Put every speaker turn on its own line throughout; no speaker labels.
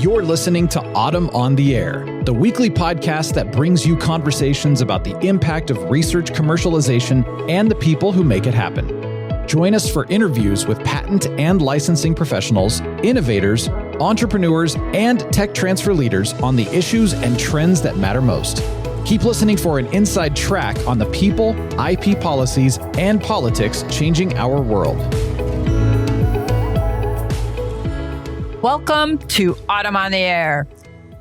You're listening to Autumn on the Air, the weekly podcast that brings you conversations about the impact of research commercialization and the people who make it happen. Join us for interviews with patent and licensing professionals, innovators, entrepreneurs, and tech transfer leaders on the issues and trends that matter most. Keep listening for an inside track on the people, IP policies, and politics changing our world.
Welcome to Autumn on the Air.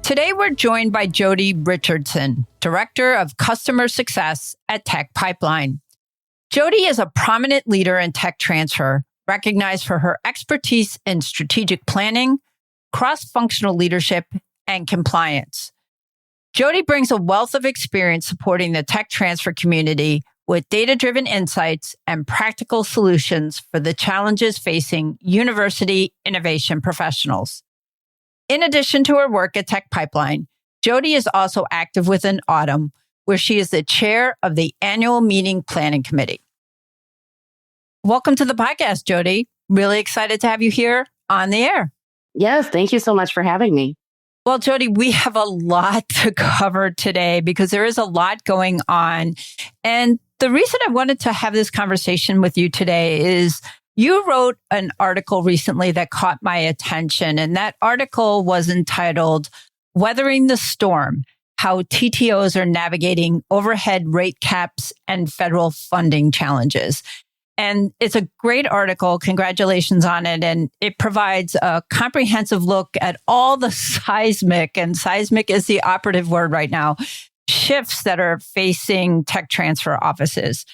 Today, we're joined by Jodie Richardson, Director of Customer Success at TechPipeline. Jodie is a prominent leader in tech transfer, recognized for her expertise in strategic planning, cross-functional leadership, and compliance. Jodie brings a wealth of experience supporting the tech transfer community with data-driven insights and practical solutions for the challenges facing university innovation professionals. In addition to her work at TechPipeline, Jodie is also active within Autumn, where she is the chair of the annual meeting planning committee. Welcome to the podcast, Jodie. Really excited to have you here on the air.
Yes, thank you so much for having me.
Well, Jodie, we have a lot to cover today because there is a lot going on. And the reason I wanted to have this conversation with you today is you wrote an article recently that caught my attention. And that article was entitled, Weathering the Storm, How TTOs Are Navigating Overhead Rate Caps and Federal Funding Challenges. And it's a great article. Congratulations on it. And it provides a comprehensive look at all the seismic, and seismic is the operative word right now, shifts that are facing tech transfer offices.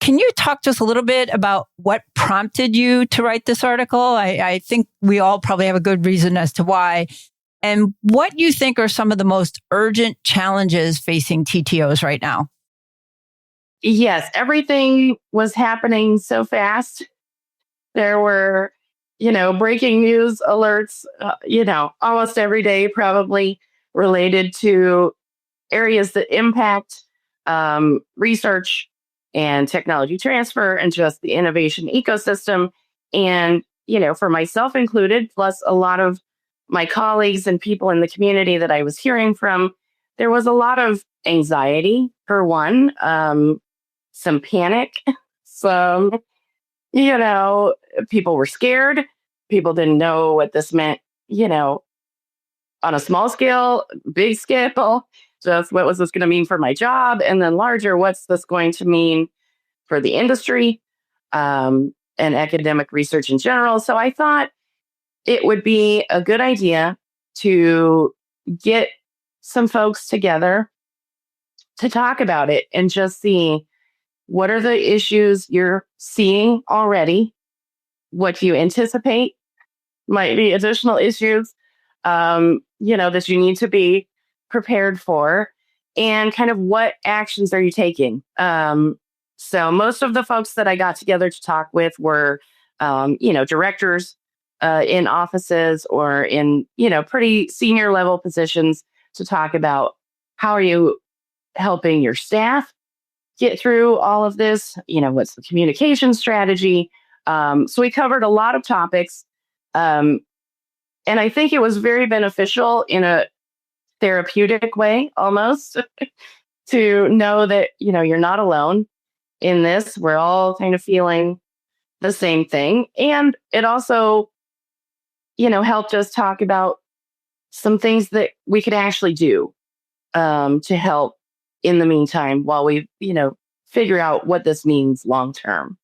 Can you talk to us a little bit about what prompted you to write this article? I think we all probably have a good reason as to why. And what you think are some of the most urgent challenges facing TTOs right now?
Yes, everything was happening so fast. There were, breaking news alerts, almost every day, probably related to areas that impact research and technology transfer and just the innovation ecosystem. And, for myself included, plus a lot of my colleagues and people in the community that I was hearing from, there was a lot of anxiety, for one. Some panic, some, people were scared. People didn't know what this meant, on a small scale, big scale, just what was this going to mean for my job? And then larger, what's this going to mean for the industry and academic research in general? So I thought it would be a good idea to get some folks together to talk about it and just see what are the issues you're seeing already? What do you anticipate might be additional issues, that you need to be prepared for? And kind of what actions are you taking? So most of the folks that I got together to talk with were, directors in offices or in, pretty senior level positions to talk about how are you helping your staff get through all of this, what's the communication strategy? So we covered a lot of topics. And I think it was very beneficial in a therapeutic way, almost, to know that, you're not alone in this. We're all kind of feeling the same thing. And it also, helped us talk about some things that we could actually do to help in the meantime, while we, figure out what this means long term.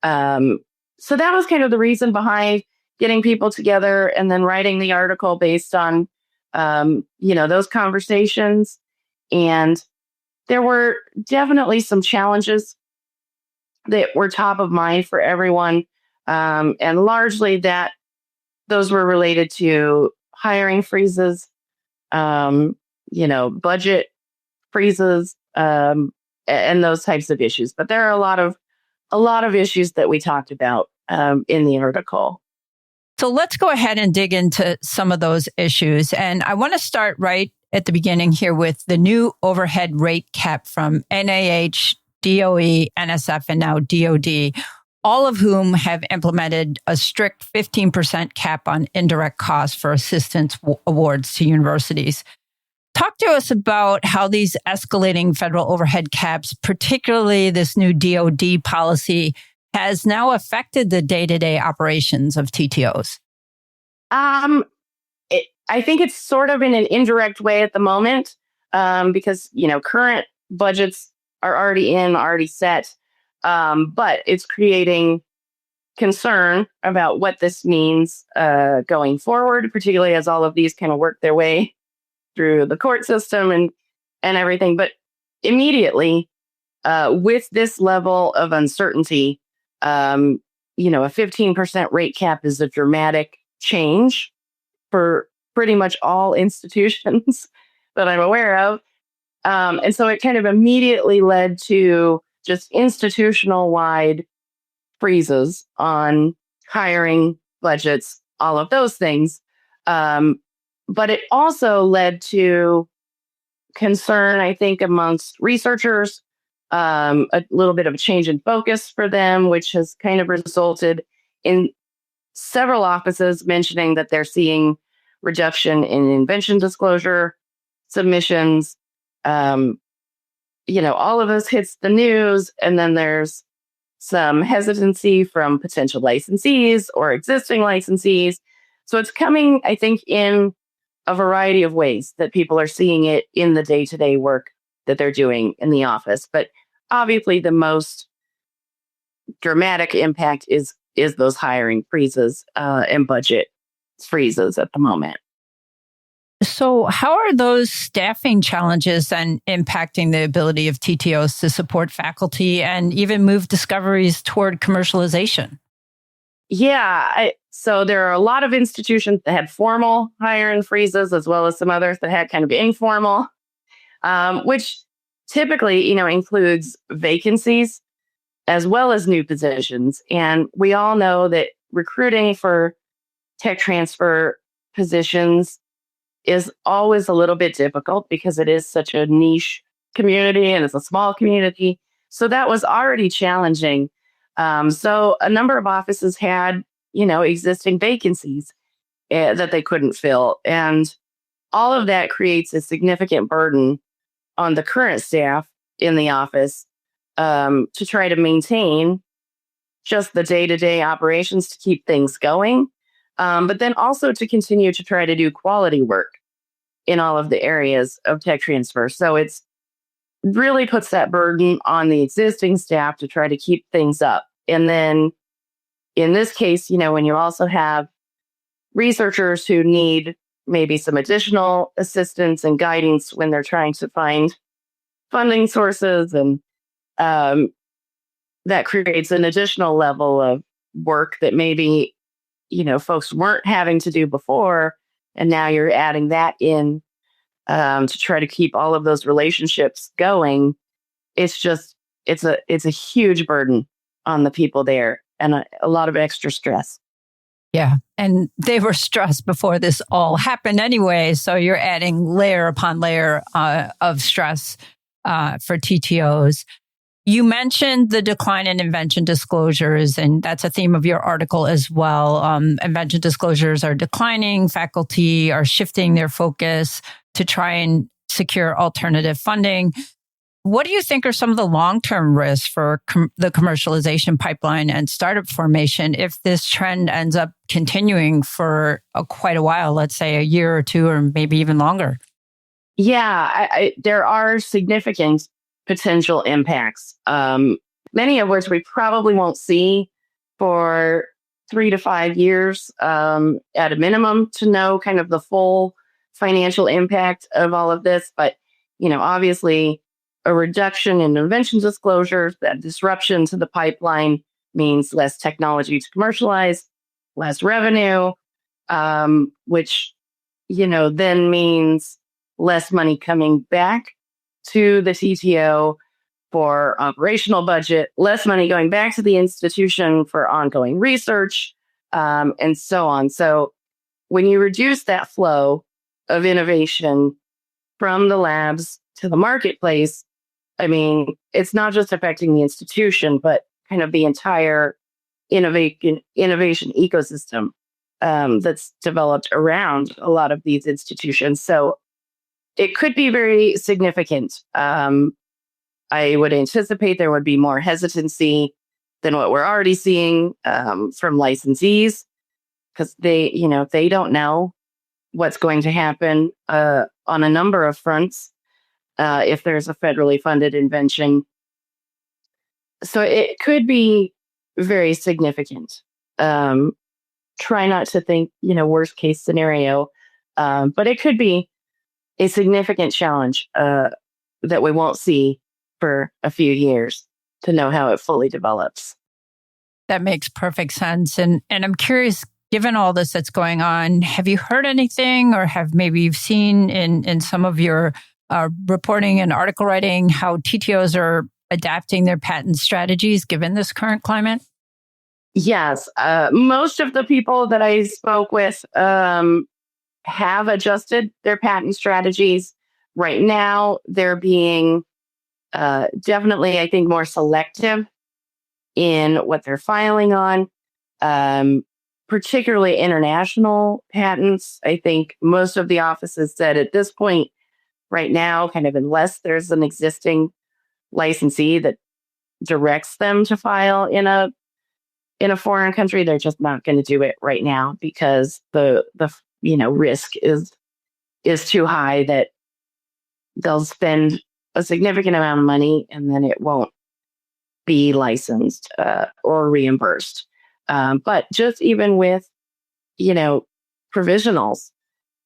So that was kind of the reason behind getting people together and then writing the article based on, those conversations. And there were definitely some challenges that were top of mind for everyone. And largely those were related to hiring freezes, budget freezes, and those types of issues. But there are a lot of issues that we talked about in the article.
So let's go ahead and dig into some of those issues. And I want to start right at the beginning here with the new overhead rate cap from NIH, DOE, NSF, and now DOD. all of whom have implemented a strict 15% cap on indirect costs for assistance awards to universities. Talk to us about how these escalating federal overhead caps, particularly this new DoD policy, has now affected the day-to-day operations of TTOs.
I think it's sort of in an indirect way at the moment, because, current budgets are already set, but it's creating concern about what this means going forward, particularly as all of these kind of work their way through the court system and everything. But immediately, with this level of uncertainty, a 15% rate cap is a dramatic change for pretty much all institutions that I'm aware of. And so it kind of immediately led to just institutional-wide freezes on hiring, budgets, all of those things. But it also led to concern, I think, amongst researchers, a little bit of a change in focus for them, which has kind of resulted in several offices mentioning that they're seeing reduction in invention disclosure submissions. All of this hits the news, and then there's some hesitancy from potential licensees or existing licensees. So it's coming, I think, in a variety of ways that people are seeing it in the day-to-day work that they're doing in the office. But obviously, the most dramatic impact is those hiring freezes and budget freezes at the moment.
So how are those staffing challenges then impacting the ability of TTOs to support faculty and even move discoveries toward commercialization?
Yeah, so there are a lot of institutions that had formal hiring freezes, as well as some others that had kind of informal, which typically, includes vacancies as well as new positions. And we all know that recruiting for tech transfer positions is always a little bit difficult because it is such a niche community and it's a small community. So that was already challenging. So a number of offices had, existing vacancies that they couldn't fill. And all of that creates a significant burden on the current staff in the office to try to maintain just the day-to-day operations to keep things going, but then also to continue to try to do quality work in all of the areas of tech transfer. So it's really puts that burden on the existing staff to try to keep things up. And then in this case, when you also have researchers who need maybe some additional assistance and guidance when they're trying to find funding sources, and that creates an additional level of work that maybe, folks weren't having to do before. And now you're adding that in to try to keep all of those relationships going. It's a huge burden on the people there, and a lot of extra stress.
Yeah. And they were stressed before this all happened anyway. So you're adding layer upon layer of stress for TTOs. You mentioned the decline in invention disclosures, and that's a theme of your article as well. Invention disclosures are declining. Faculty are shifting their focus to try and secure alternative funding. What do you think are some of the long-term risks for the commercialization pipeline and startup formation if this trend ends up continuing for quite a while, let's say a year or two, or maybe even longer?
Yeah, there are significant potential impacts, many of which we probably won't see for 3 to 5 years at a minimum to know kind of the full financial impact of all of this. But, obviously, a reduction in invention disclosures, that disruption to the pipeline means less technology to commercialize, less revenue, which, then means less money coming back to the TTO for operational budget, less money going back to the institution for ongoing research, and so on. So when you reduce that flow of innovation from the labs to the marketplace, it's not just affecting the institution, but kind of the entire innovation ecosystem that's developed around a lot of these institutions. So it could be very significant. I would anticipate there would be more hesitancy than what we're already seeing from licensees, because they don't know what's going to happen on a number of fronts if there's a federally funded invention. So it could be very significant. Try not to think, worst case scenario, but it could be a significant challenge that we won't see for a few years to know how it fully develops.
That makes perfect sense. And I'm curious, given all this that's going on, have you heard anything, or have maybe you've seen in some of your reporting and article writing how TTOs are adapting their patent strategies given this current climate?
Yes. Most of the people that I spoke with have adjusted their patent strategies. Right now, they're being definitely, I think, more selective in what they're filing on, particularly international patents. I think most of the offices said at this point, right now, kind of unless there's an existing licensee that directs them to file in a foreign country, they're just not going to do it right now because the risk is too high that they'll spend a significant amount of money and then it won't be licensed or reimbursed. But just even with provisionals,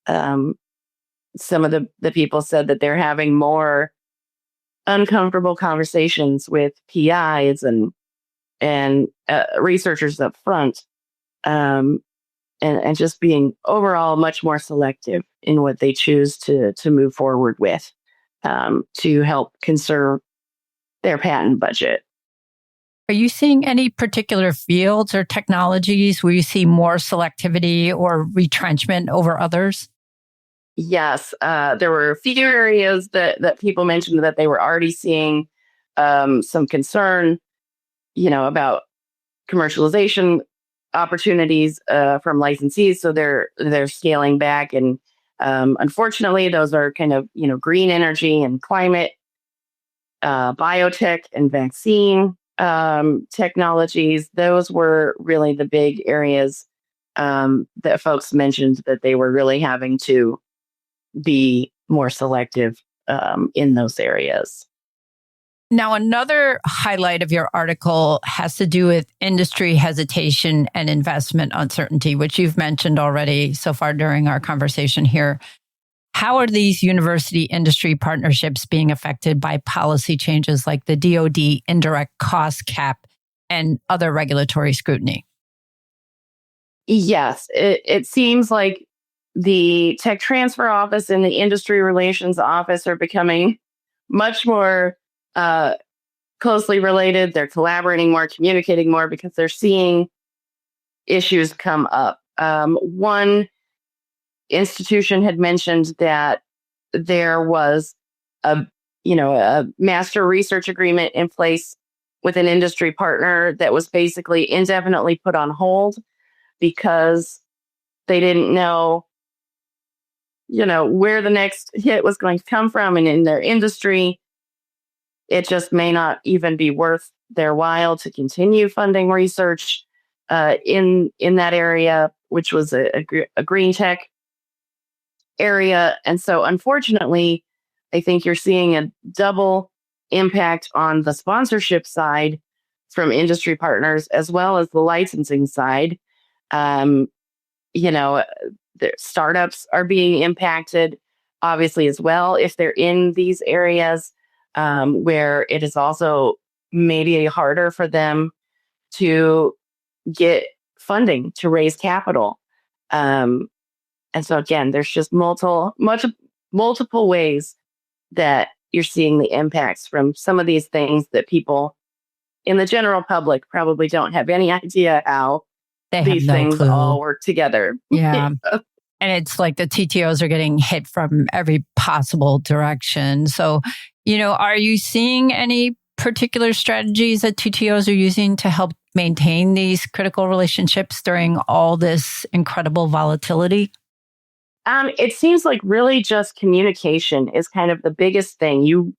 some of the people said that they're having more uncomfortable conversations with PIs and researchers up front, and just being overall much more selective in what they choose to move forward with to help conserve their patent budget.
Are you seeing any particular fields or technologies where you see more selectivity or retrenchment over others?
Yes, there were a few areas that people mentioned that they were already seeing some concern, about commercialization opportunities from licensees. So they're scaling back, and unfortunately, those are kind of green energy and climate, biotech and vaccine technologies. Those were really the big areas that folks mentioned that they were really having to be more selective in those areas.
Now, another highlight of your article has to do with industry hesitation and investment uncertainty, which you've mentioned already so far during our conversation here. How are these university industry partnerships being affected by policy changes like the DoD indirect cost cap and other regulatory scrutiny?
Yes, it seems like the tech transfer office and the industry relations office are becoming much more closely related. They're collaborating more, communicating more because they're seeing issues come up. One institution had mentioned that there was a master research agreement in place with an industry partner that was basically indefinitely put on hold because they didn't know where the next hit was going to come from. And in their industry, it just may not even be worth their while to continue funding research in that area, which was a green tech area. And so, unfortunately, I think you're seeing a double impact on the sponsorship side from industry partners as well as the licensing side. The startups are being impacted, obviously, as well, if they're in these areas where it is also maybe harder for them to get funding to raise capital. And so, again, there's just multiple ways that you're seeing the impacts from some of these things that people in the general public probably don't have any idea how these things all work together.
Yeah. And it's like the TTOs are getting hit from every possible direction. So, are you seeing any particular strategies that TTOs are using to help maintain these critical relationships during all this incredible volatility?
It seems like really just communication is kind of the biggest thing.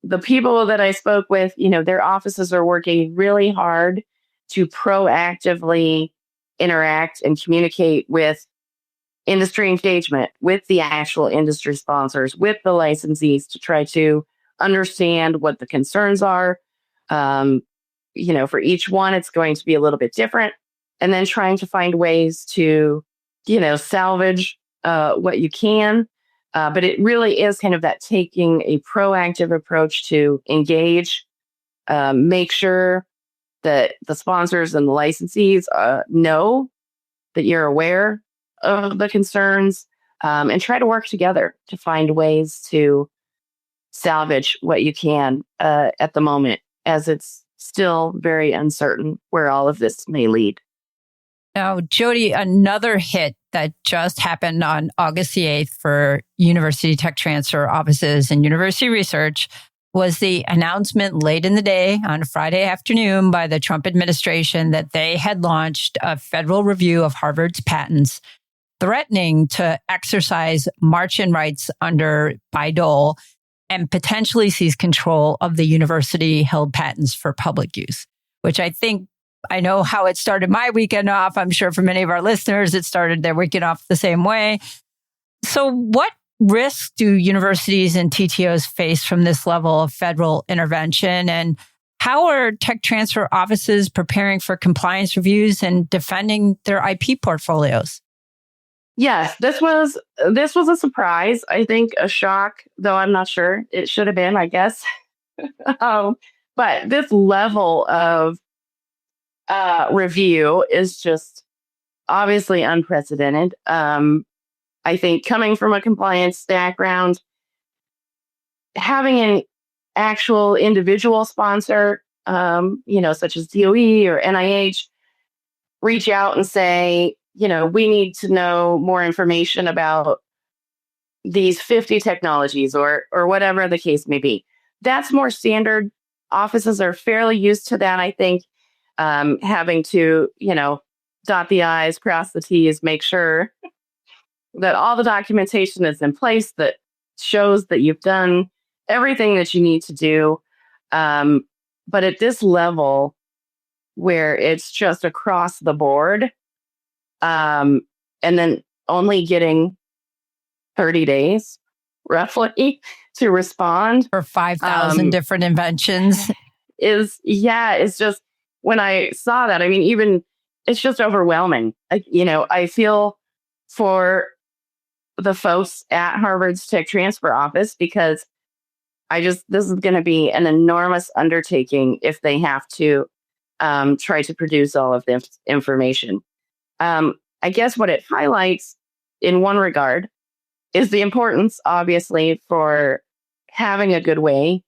The people that I spoke with, their offices are working really hard to proactively interact and communicate with industry engagement, with the actual industry sponsors, with the licensees to try to understand what the concerns are. For each one, it's going to be a little bit different. And then trying to find ways to, salvage what you can. But it really is kind of that taking a proactive approach to engage, make sure that the sponsors and the licensees know that you're aware of the concerns, and try to work together to find ways to salvage what you can at the moment, as it's still very uncertain where all of this may lead.
Now, Jodie, another hit that just happened on August the 8th for university tech transfer offices and university research was the announcement late in the day on Friday afternoon by the Trump administration that they had launched a federal review of Harvard's patents, threatening to exercise march-in rights under Bayh-Dole and potentially seize control of the university-held patents for public use, which I know how it started my weekend off. I'm sure for many of our listeners, it started their weekend off the same way. So what risks do universities and TTOs face from this level of federal intervention? And how are tech transfer offices preparing for compliance reviews and defending their IP portfolios?
Yes, this was a surprise. I think a shock, though I'm not sure it should have been, I guess. But this level of review is just obviously unprecedented. I think coming from a compliance background, having an actual individual sponsor, such as DOE or NIH, reach out and say, we need to know more information about these 50 technologies or whatever the case may be. That's more standard. Offices are fairly used to that, I think. Having to, dot the I's, cross the T's, make sure that all the documentation is in place that shows that you've done everything that you need to do. But at this level, where it's just across the board, and then only getting 30 days, roughly, to respond.
For 5,000 different inventions.
It's just, when I saw that, it's just overwhelming. I feel for the folks at Harvard's tech transfer office, because this is going to be an enormous undertaking if they have to try to produce all of this information. I guess what it highlights in one regard is the importance, obviously, for having a good way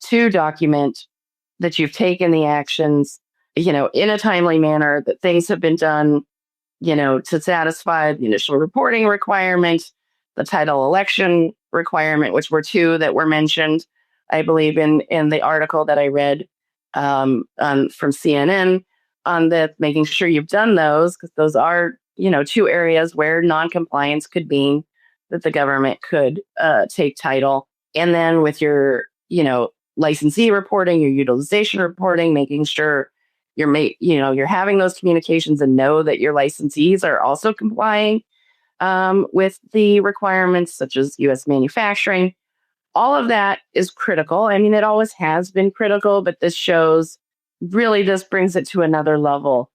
to document that you've taken the actions, in a timely manner, that things have been done, to satisfy the initial reporting requirement, the title election requirement, which were two that were mentioned, I believe, in the article that I read from CNN on this, making sure you've done those, because those are, two areas where noncompliance could mean that the government could take title. And then with your, licensee reporting, your utilization reporting, making sure you're having those communications and know that your licensees are also complying with the requirements, such as U.S. manufacturing. All of that is critical. It always has been critical, but this really just brings it to another level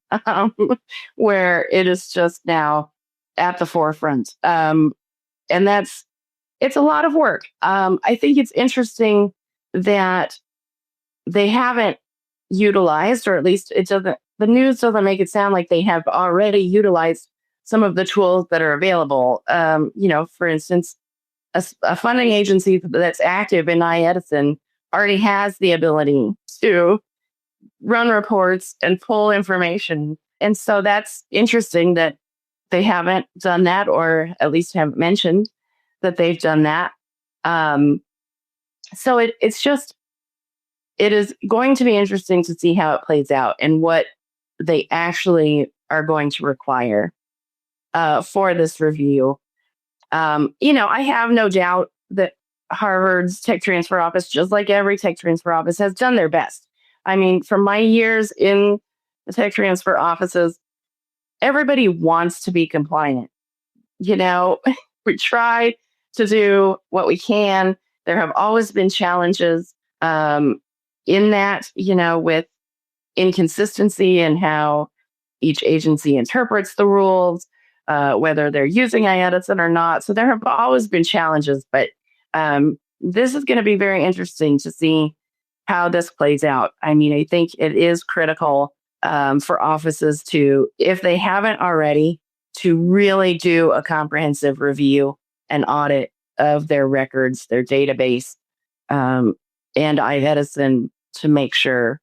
where it is just now at the forefront. And it's a lot of work. I think it's interesting that they haven't utilized, or at least the news doesn't make it sound like they have already utilized some of the tools that are available. For instance, a funding agency that's active in iEdison already has the ability to run reports and pull information. And so that's interesting that they haven't done that, or at least haven't mentioned that they've done that. So it's just, it is going to be interesting to see how it plays out and what they actually are going to require for this review. I have no doubt that Harvard's tech transfer office, just like every tech transfer office, has done their best. I mean, from my years in the tech transfer offices, everybody wants to be compliant. We try to do what we can. There have always been challenges in that, with inconsistency in how each agency interprets the rules, whether they're using iAudits or not. So there have always been challenges, but this is going to be very interesting to see how this plays out. I mean, I think it is critical for offices to, if they haven't already, to really do a comprehensive review and audit of their records, their database, and iEdison to make sure,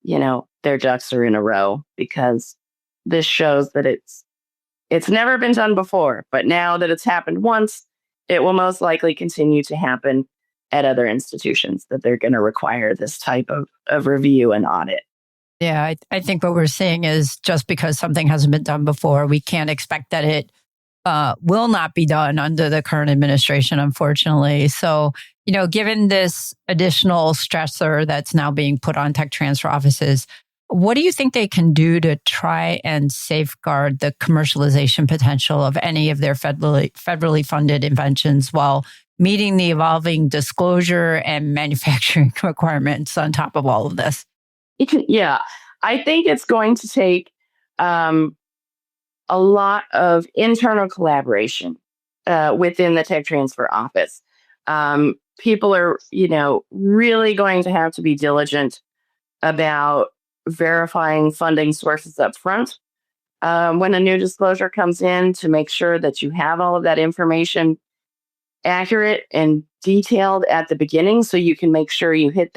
their ducks are in a row, because this shows that it's never been done before, but now that it's happened once, it will most likely continue to happen at other institutions, that they're going to require this type of review and audit.
Yeah, I think what we're seeing is just because something hasn't been done before, we can't expect that it will not be done under the current administration, unfortunately. So, given this additional stressor that's now being put on tech transfer offices, what do you think they can do to try and safeguard the commercialization potential of any of their federally funded inventions while meeting the evolving disclosure and manufacturing requirements on top of all of this?
Yeah, I think it's going to take a lot of internal collaboration within the tech transfer office. People are, really going to have to be diligent about verifying funding sources up front when a new disclosure comes in, to make sure that you have all of that information accurate and detailed at the beginning, so you can make sure you hit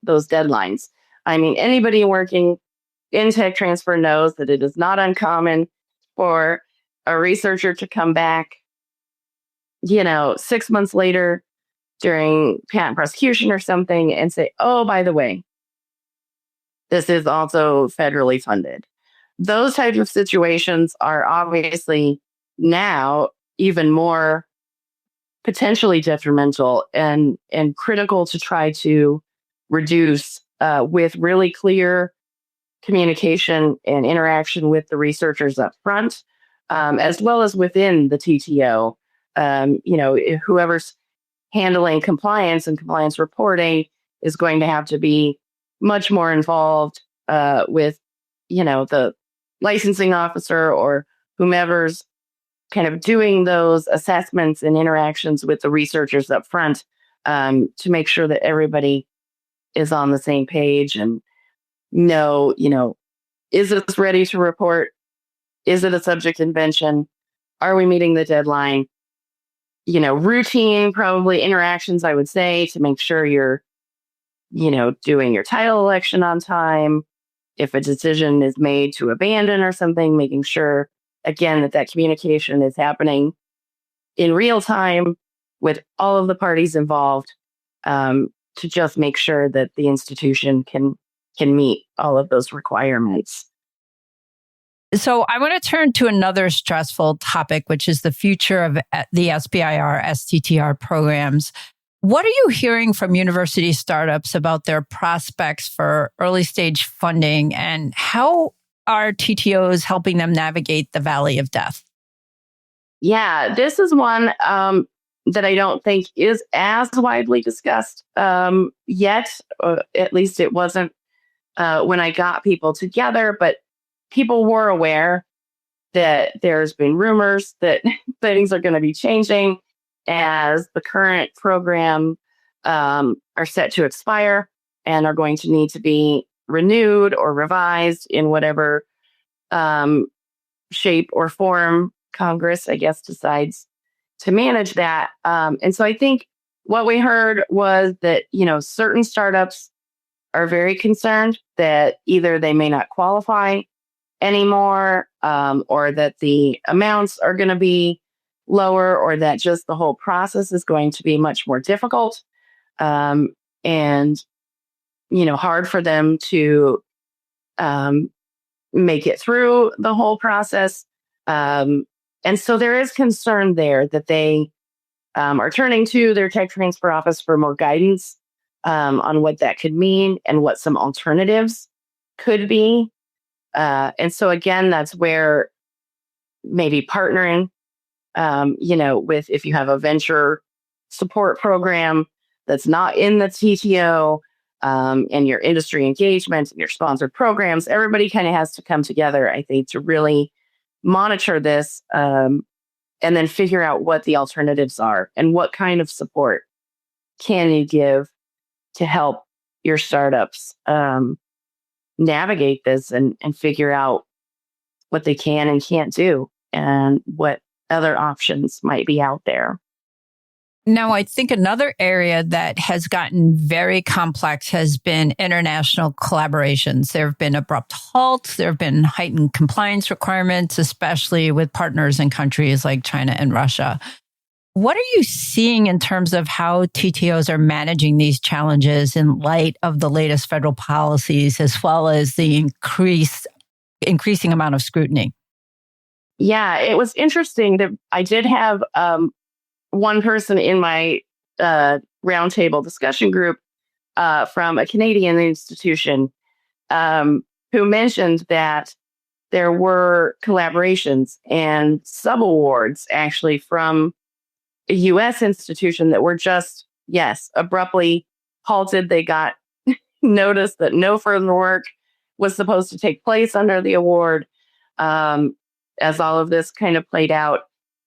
those deadlines. I mean, anybody working in tech transfer knows that it is not uncommon for a researcher to come back, 6 months later during patent prosecution or something and say, oh, by the way, this is also federally funded. Those types of situations are obviously now even more potentially detrimental and critical to try to reduce with really clear communication and interaction with the researchers up front, as well as within the TTO. Whoever's handling compliance and compliance reporting is going to have to be much more involved with, the licensing officer or whomever's kind of doing those assessments and interactions with the researchers up front, to make sure that everybody is on the same page and know, is this ready to report? Is it a subject invention? Are we meeting the deadline? Routine, probably interactions, I would say, to make sure you're, doing your title election on time. If a decision is made to abandon or something, making sure, again, that communication is happening in real time with all of the parties involved, to just make sure that the institution can meet all of those requirements.
So I want to turn to another stressful topic, which is the future of the SBIR, STTR programs. What are you hearing from university startups about their prospects for early stage funding, and how are TTOs helping them navigate the valley of death?
Yeah, this is one that I don't think is as widely discussed yet. At least it wasn't when I got people together, but people were aware that there's been rumors that things are going to be changing as the current program are set to expire and are going to need to be renewed or revised in whatever shape or form Congress, I guess, decides to manage that. And so I think what we heard was that, certain startups are very concerned that either they may not qualify anymore, or that the amounts are going to be lower, or that just the whole process is going to be much more difficult. And hard for them to make it through the whole process. And so there is concern there that they are turning to their tech transfer office for more guidance on what that could mean and what some alternatives could be. And so again, that's where maybe partnering, with if you have a venture support program that's not in the TTO, and your industry engagement and your sponsored programs, everybody kind of has to come together, I think, to really monitor this and then figure out what the alternatives are and what kind of support can you give to help your startups navigate this and figure out what they can and can't do and what other options might be out there.
Now, I think another area that has gotten very complex has been international collaborations. There have been abrupt halts. There have been heightened compliance requirements, especially with partners in countries like China and Russia. What are you seeing in terms of how TTOs are managing these challenges in light of the latest federal policies, as well as the increasing amount of scrutiny?
Yeah, it was interesting that I did have one person in my roundtable discussion group from a Canadian institution who mentioned that there were collaborations and subawards actually from a U.S. institution that were just, abruptly halted. They got notice that no further work was supposed to take place under the award as all of this kind of played out.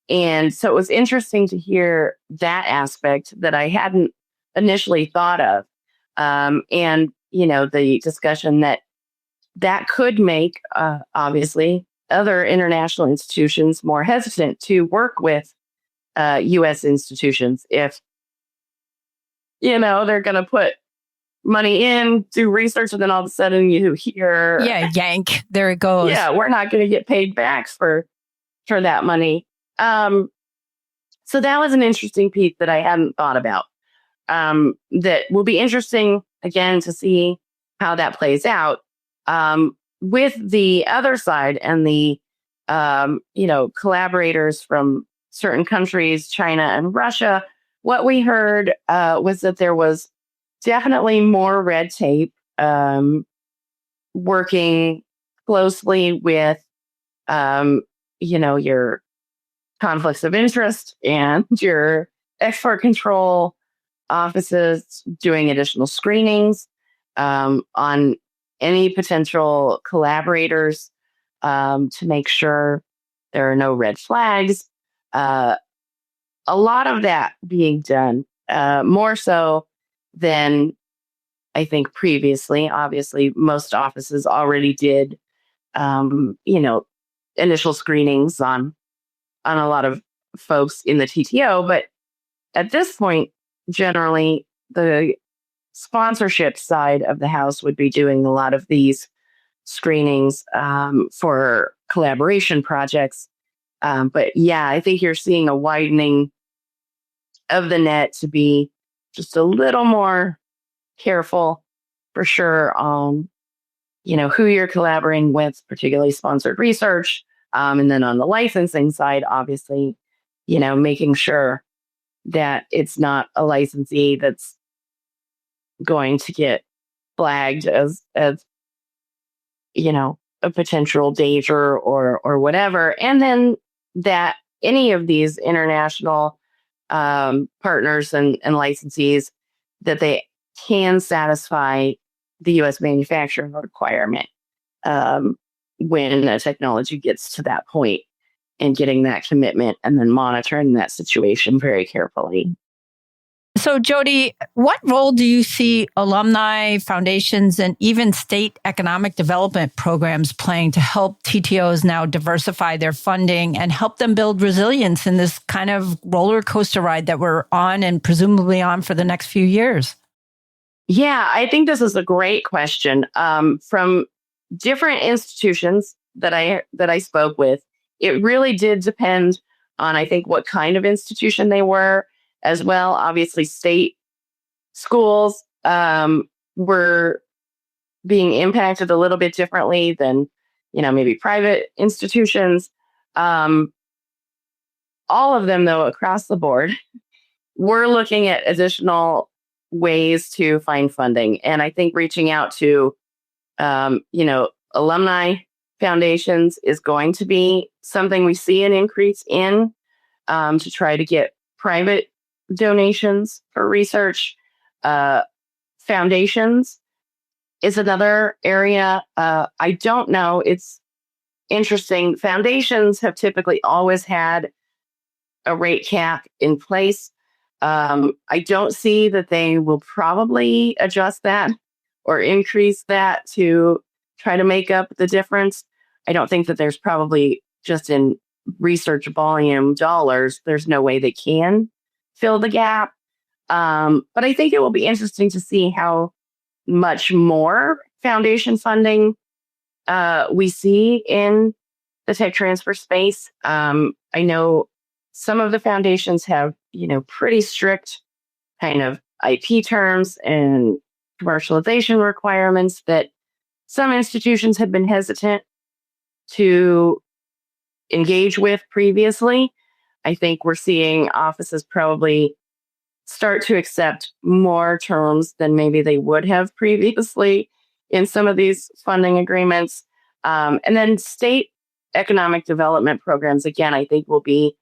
And so it was interesting to hear that aspect that I hadn't initially thought of. And, the discussion that could make, obviously, other international institutions more hesitant to work with U.S. institutions if, they're going to put money in, do research, and then all of a sudden you hear...
Yeah, yank. There it goes.
Yeah, we're not going to get paid back for that money. So that was an interesting piece that I hadn't thought about. That will be interesting, again, to see how that plays out. With the other side and the, collaborators from certain countries, China and Russia, what we heard was that there was definitely more red tape, working closely with, your conflicts of interest and your export control offices doing additional screenings on any potential collaborators to make sure there are no red flags. A lot of that being done, more so than I think previously. Obviously, most offices already did, initial screenings on a lot of folks in the TTO. But at this point, generally, the sponsorship side of the house would be doing a lot of these screenings for collaboration projects. But yeah, I think you're seeing a widening of the net to be just a little more careful for sure on, who you're collaborating with, particularly sponsored research. And then on the licensing side, obviously, making sure that it's not a licensee that's going to get flagged as a potential danger or whatever. And then that any of these international partners and licensees, that they can satisfy the U.S. manufacturing requirement when a technology gets to that point, and getting that commitment and then monitoring that situation very carefully.
So, Jodie, what role do you see alumni, foundations, and even state economic development programs playing to help TTOs now diversify their funding and help them build resilience in this kind of roller coaster ride that we're on and presumably on for the next few years?
Yeah, I think this is a great question. From different institutions that I spoke with, it really did depend on, I think, what kind of institution they were as well. Obviously, state schools were being impacted a little bit differently than, maybe private institutions. All of them, though, across the board, we're looking at additional ways to find funding. And I think reaching out to, alumni foundations is going to be something we see an increase in, to try to get private donations for research. Foundations is another area. I don't know. It's interesting. Foundations have typically always had a rate cap in place. I don't see that they will probably adjust that or increase that to try to make up the difference. I don't think that there's probably, just in research volume dollars, there's no way they can fill the gap. But I think it will be interesting to see how much more foundation funding we see in the tech transfer space. I know some of the foundations have, pretty strict kind of IP terms and commercialization requirements that some institutions have been hesitant to engage with previously. I think we're seeing offices probably start to accept more terms than maybe they would have previously in some of these funding agreements. And then state economic development programs, again, I think will be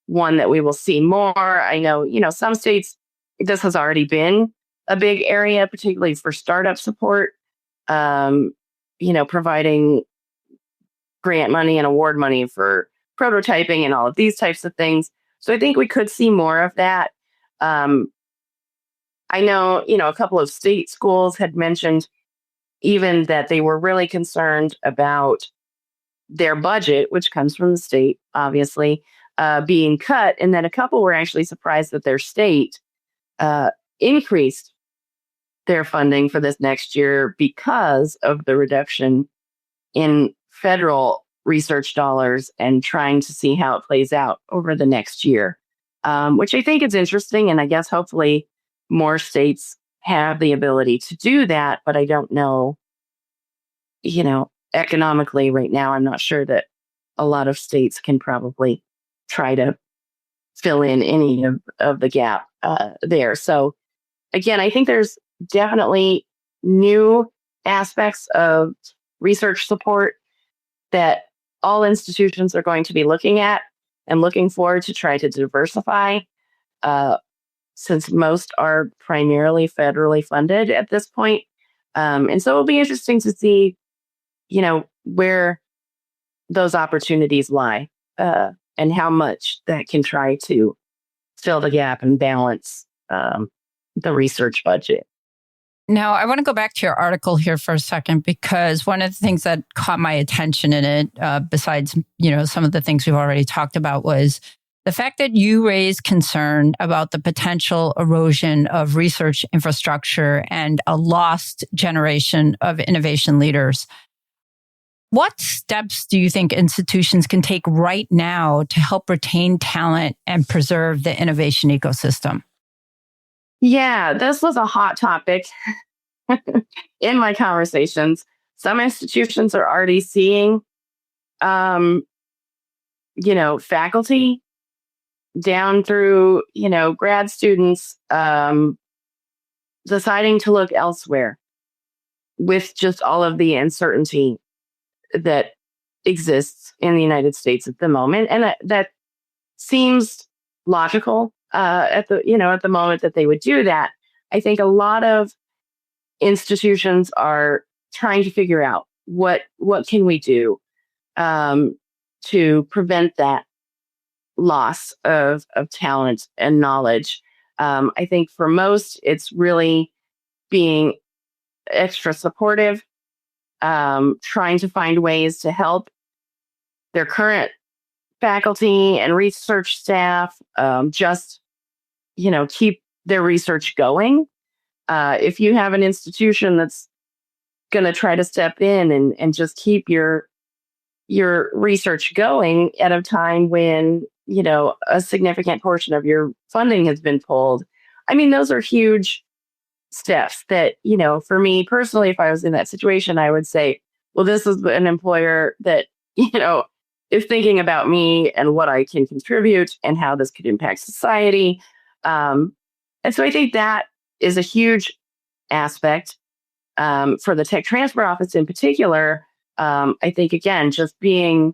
one that we will see more. I know, some states, this has already been a big area, particularly for startup support, providing grant money and award money for prototyping and all of these types of things. So I think we could see more of that. I know, a couple of state schools had mentioned even that they were really concerned about their budget, which comes from the state, obviously, being cut. And then a couple were actually surprised that their state increased their funding for this next year because of the reduction in federal research dollars, and trying to see how it plays out over the next year, which I think is interesting. And I guess hopefully more states have the ability to do that. But I don't know, economically right now, I'm not sure that a lot of states can probably try to fill in any of the gap there. So again, I think there's definitely new aspects of research support that all institutions are going to be looking at and looking forward to try to diversify, since most are primarily federally funded at this point. And so it'll be interesting to see, where those opportunities lie, and how much that can try to fill the gap and balance the research budget.
Now, I want to go back to your article here for a second, because one of the things that caught my attention in it, besides, some of the things we've already talked about, was the fact that you raised concern about the potential erosion of research infrastructure and a lost generation of innovation leaders. What steps do you think institutions can take right now to help retain talent and preserve the innovation ecosystem?
Yeah, this was a hot topic in my conversations. Some institutions are already seeing, faculty down through, grad students deciding to look elsewhere with just all of the uncertainty that exists in the United States at the moment. And that seems logical. At the moment that they would do that. I think a lot of institutions are trying to figure out what can we do to prevent that loss of talent and knowledge. I think for most, it's really being extra supportive, trying to find ways to help their current faculty and research staff just keep their research going. If you have an institution that's going to try to step in and just keep your research going at a time when, a significant portion of your funding has been pulled, I mean, those are huge steps that, for me personally, if I was in that situation, I would say, well, this is an employer that, is thinking about me and what I can contribute and how this could impact society. And so I think that is a huge aspect for the tech transfer office in particular. I think, again, just being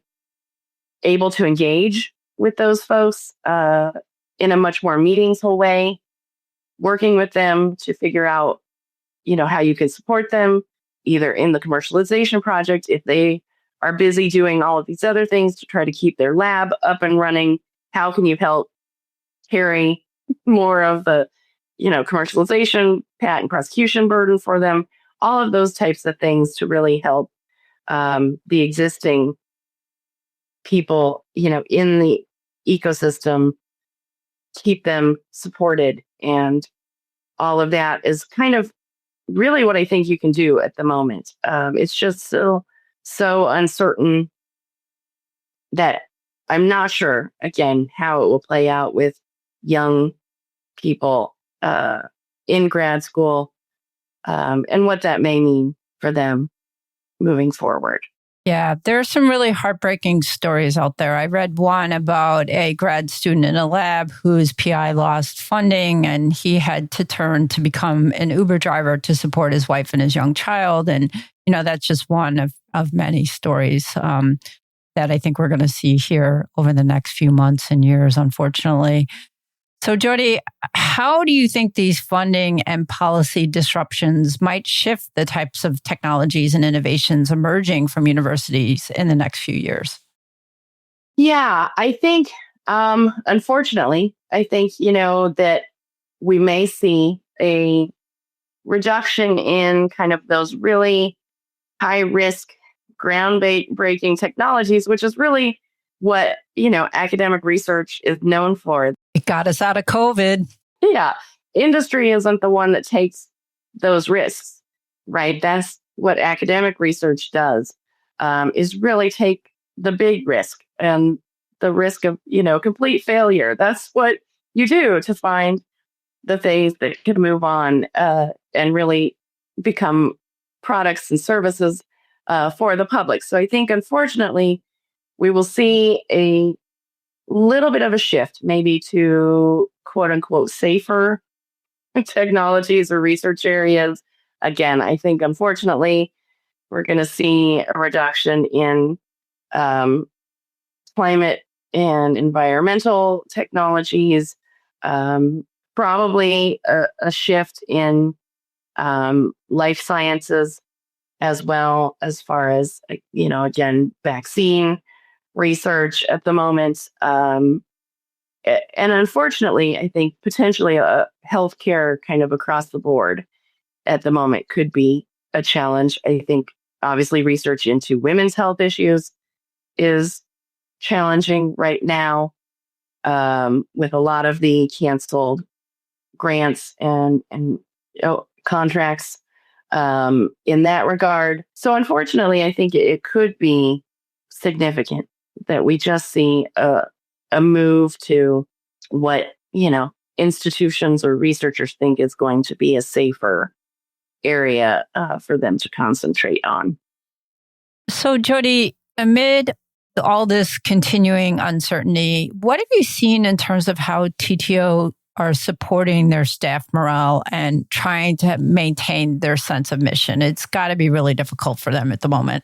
able to engage with those folks in a much more meaningful way, working with them to figure out, how you can support them either in the commercialization project if they are busy doing all of these other things to try to keep their lab up and running. How can you help carry more of the, commercialization, patent prosecution burden for them? All of those types of things to really help the existing people, in the ecosystem, keep them supported. And all of that is kind of really what I think you can do at the moment. It's just so uncertain that I'm not sure, again, how it will play out with young people in grad school and what that may mean for them moving forward.
Yeah, there are some really heartbreaking stories out there. I read one about a grad student in a lab whose PI lost funding and he had to turn to become an Uber driver to support his wife and his young child. And, that's just one of many stories that I think we're going to see here over the next few months and years, unfortunately. So, Jodie, how do you think these funding and policy disruptions might shift the types of technologies and innovations emerging from universities in the next few years?
Yeah, I think, unfortunately, that we may see a reduction in kind of those really high risk, groundbreaking technologies, which is really what, academic research is known for.
It got us out of COVID.
Yeah. Industry isn't the one that takes those risks, right? That's what academic research does, is really take the big risk and the risk of, complete failure. That's what you do to find the things that can move on and really become products and services for the public. So I think, unfortunately, we will see a little bit of a shift maybe to quote unquote safer technologies or research areas. Again, I think, unfortunately, we're going to see a reduction in climate and environmental technologies, probably a shift in life sciences as well, as far as, again, vaccine research at the moment. And unfortunately, I think potentially a healthcare kind of across the board at the moment could be a challenge. I think obviously research into women's health issues is challenging right now with a lot of the canceled grants and contracts in that regard. So unfortunately, I think it could be significant that we just see a move to what, institutions or researchers think is going to be a safer area for them to concentrate on.
So, Jodie, amid all this continuing uncertainty, what have you seen in terms of how TTO are supporting their staff morale and trying to maintain their sense of mission? It's got to be really difficult for them at the moment.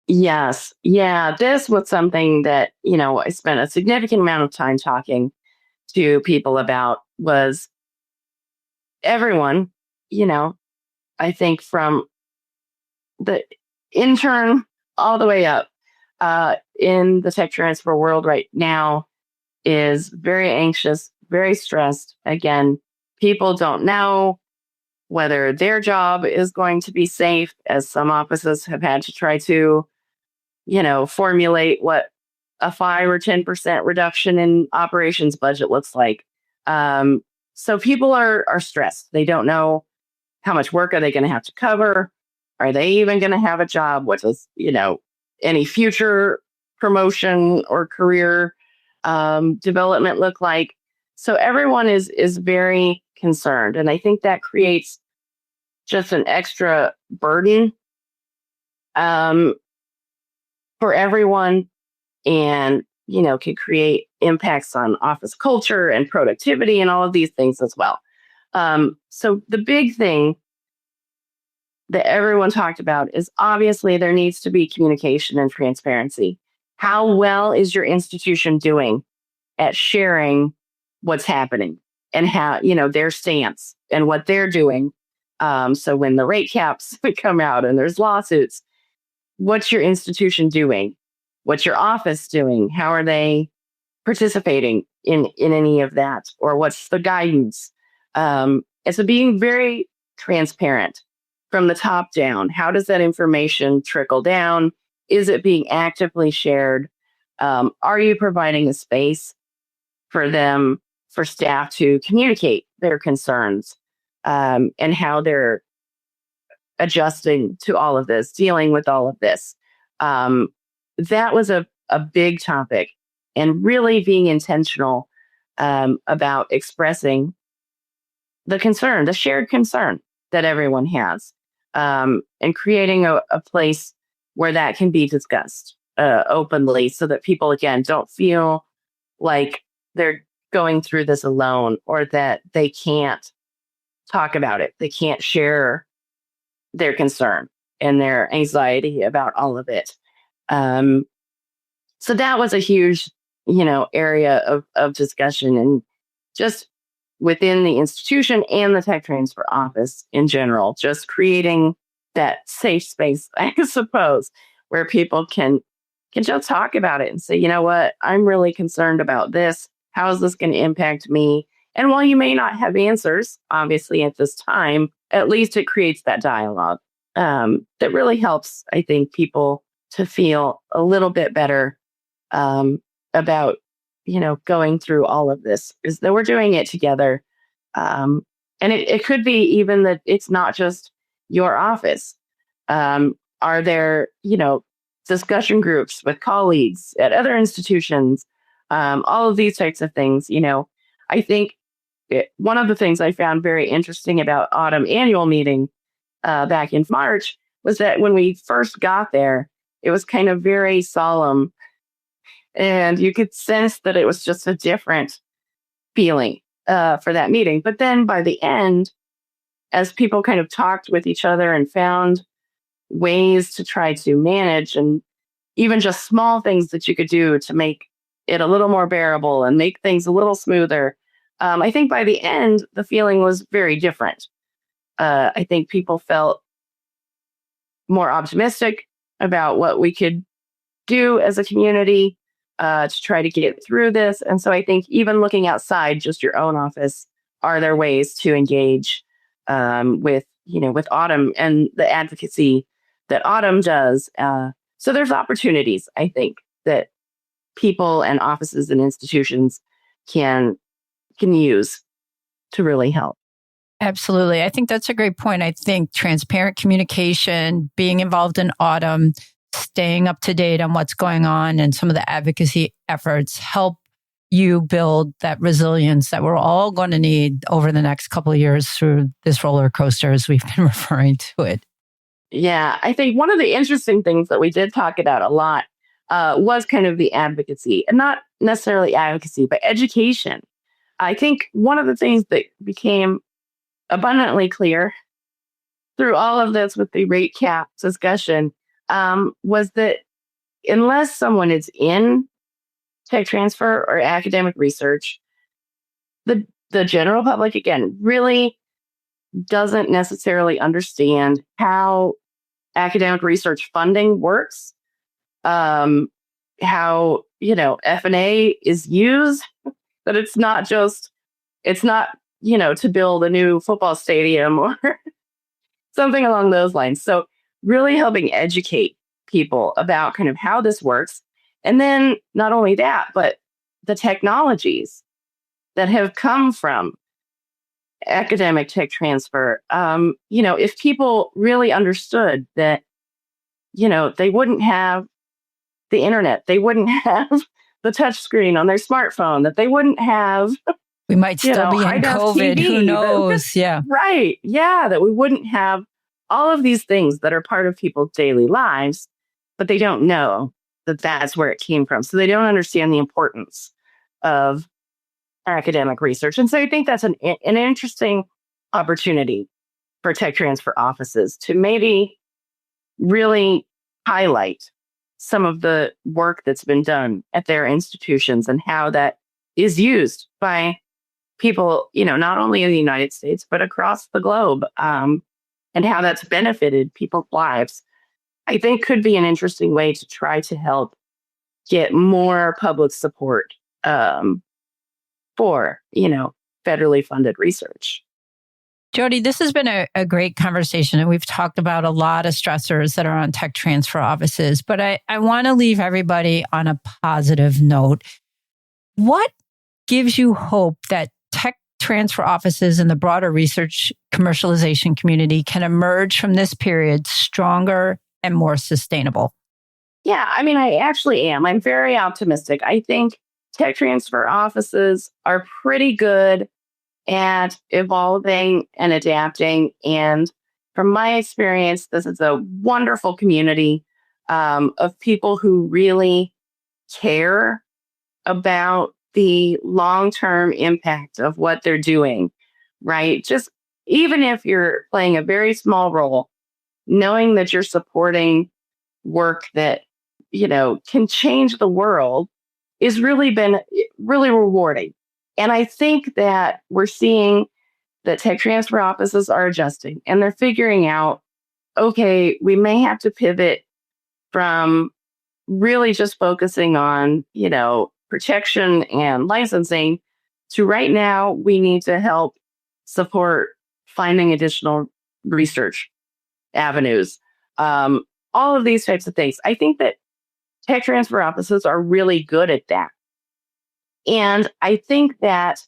Yes. Yeah. This was something that, I spent a significant amount of time talking to people about. Was everyone, I think from the intern all the way up in the tech transfer world right now is very anxious, very stressed. Again, people don't know whether their job is going to be safe, as some offices have had to try to, formulate what a 5 or 10% reduction in operations budget looks like. So people are stressed. They don't know how much work are they going to have to cover. Are they even going to have a job? What does, any future promotion or career development look like? So everyone is very concerned. And I think that creates just an extra burden for everyone, and, can create impacts on office culture and productivity and all of these things as well. So the big thing that everyone talked about is obviously there needs to be communication and transparency. How well is your institution doing at sharing what's happening and how, their stance and what they're doing? So when the rate caps come out and there's lawsuits, what's your institution doing? What's your office doing? How are they participating in any of that? Or what's the guidance? And so being very transparent from the top down. How does that information trickle down? Is it being actively shared? Are you providing a space for them, for staff to communicate their concerns, and how they're adjusting to all of this, dealing with all of this? That was a big topic, and really being intentional about expressing the concern, the shared concern that everyone has, and creating a place where that can be discussed openly, so that people, again, don't feel like they're going through this alone, or that they can't talk about it. They can't share their concern and their anxiety about all of it. So that was a huge, area of discussion, and just within the institution and the tech transfer office in general, just creating that safe space, I suppose, where people can just talk about it and say, you know what, I'm really concerned about this. How is this going to impact me? And while you may not have answers, obviously, at this time, at least it creates that dialogue that really helps, I think, people to feel a little bit better about, going through all of this, is that we're doing it together. And it could be even that it's not just your office. Are there, discussion groups with colleagues at other institutions? All of these types of things. I think one of the things I found very interesting about Autumn annual meeting back in March was that when we first got there, it was kind of very solemn, and you could sense that it was just a different feeling for that meeting. But then by the end, as people kind of talked with each other and found ways to try to manage, and even just small things that you could do to make it a little more bearable and make things a little smoother, I think by the end, the feeling was very different. I think people felt more optimistic about what we could do as a community to try to get through this. And so I think even looking outside just your own office, are there ways to engage with Autumn and the advocacy that Autumn does? So there's opportunities, I think, that people and offices and institutions can use to really help.
Absolutely. I think that's a great point. I think transparent communication, being involved in Autumn, staying up to date on what's going on, and some of the advocacy efforts help you build that resilience that we're all going to need over the next couple of years through this roller coaster, as we've been referring to it.
Yeah, I think one of the interesting things that we did talk about a lot was kind of the advocacy, and not necessarily advocacy, but education. I think one of the things that became abundantly clear through all of this with the rate cap discussion was that unless someone is in tech transfer or academic research, the general public, again, really doesn't necessarily understand how academic research funding works, how, F&A is used, that it's not, to build a new football stadium or something along those lines. So really helping educate people about kind of how this works. And then not only that, but the technologies that have come from academic tech transfer. If people really understood that, they wouldn't have the internet, they wouldn't have the touch screen on their smartphone, that they wouldn't have
We might still be in COVID. Who knows? Yeah.
Right. Yeah. That we wouldn't have all of these things that are part of people's daily lives, but they don't know that that's where it came from. So they don't understand the importance of academic research. And so I think that's an interesting opportunity for tech transfer offices to maybe really highlight some of the work that's been done at their institutions and how that is used by people, not only in the United States, but across the globe, and how that's benefited people's lives. I think could be an interesting way to try to help get more public support for, federally funded research.
Jodie, this has been a great conversation, and we've talked about a lot of stressors that are on tech transfer offices, but I want to leave everybody on a positive note. What gives you hope that tech transfer offices and the broader research commercialization community can emerge from this period stronger and more sustainable?
Yeah, I actually am. I'm very optimistic. I think tech transfer offices are pretty good at evolving and adapting. And from my experience, this is a wonderful community of people who really care about the long-term impact of what they're doing, right? Just even if you're playing a very small role, knowing that you're supporting work that, can change the world is really been really rewarding. And I think that we're seeing that tech transfer offices are adjusting and they're figuring out, okay, we may have to pivot from really just focusing on, protection and licensing to right now, we need to help support finding additional research avenues, all of these types of things. I think that tech transfer offices are really good at that. And I think that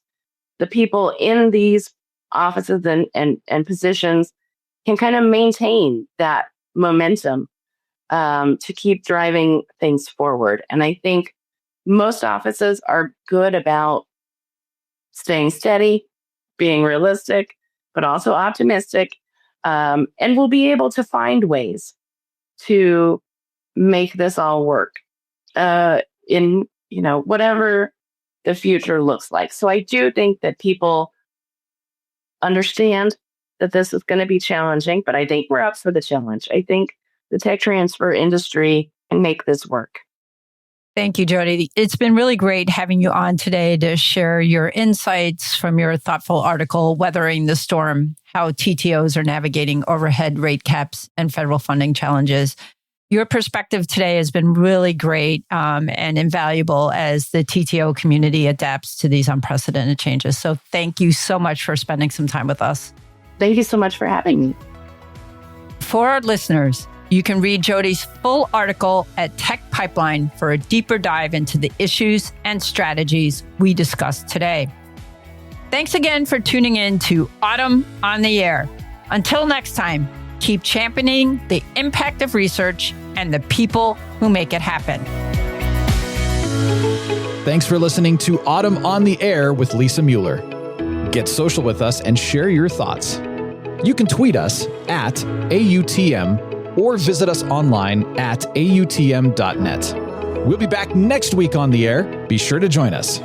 the people in these offices and positions can kind of maintain that momentum to keep driving things forward. And I think most offices are good about staying steady, being realistic, but also optimistic, and will be able to find ways to make this all work in whatever the future looks like. So I do think that people understand that this is going to be challenging, but I think we're up for the challenge. I think the tech transfer industry can make this work.
Thank you, Jodie. It's been really great having you on today to share your insights from your thoughtful article, Weathering the Storm, How TTOs Are Navigating Overhead Rate Caps and Federal Funding Challenges. Your perspective today has been really great and invaluable as the TTO community adapts to these unprecedented changes. So thank you so much for spending some time with us.
Thank you so much for having me.
For our listeners, you can read Jodie's full article at TechPipeline for a deeper dive into the issues and strategies we discussed today. Thanks again for tuning in to Autumn on the Air. Until next time, keep championing the impact of research and the people who make it happen.
Thanks for listening to Autumn on the Air with Lisa Mueller. Get social with us and share your thoughts. You can tweet us at AUTM or visit us online at autm.net. We'll be back next week on the air. Be sure to join us.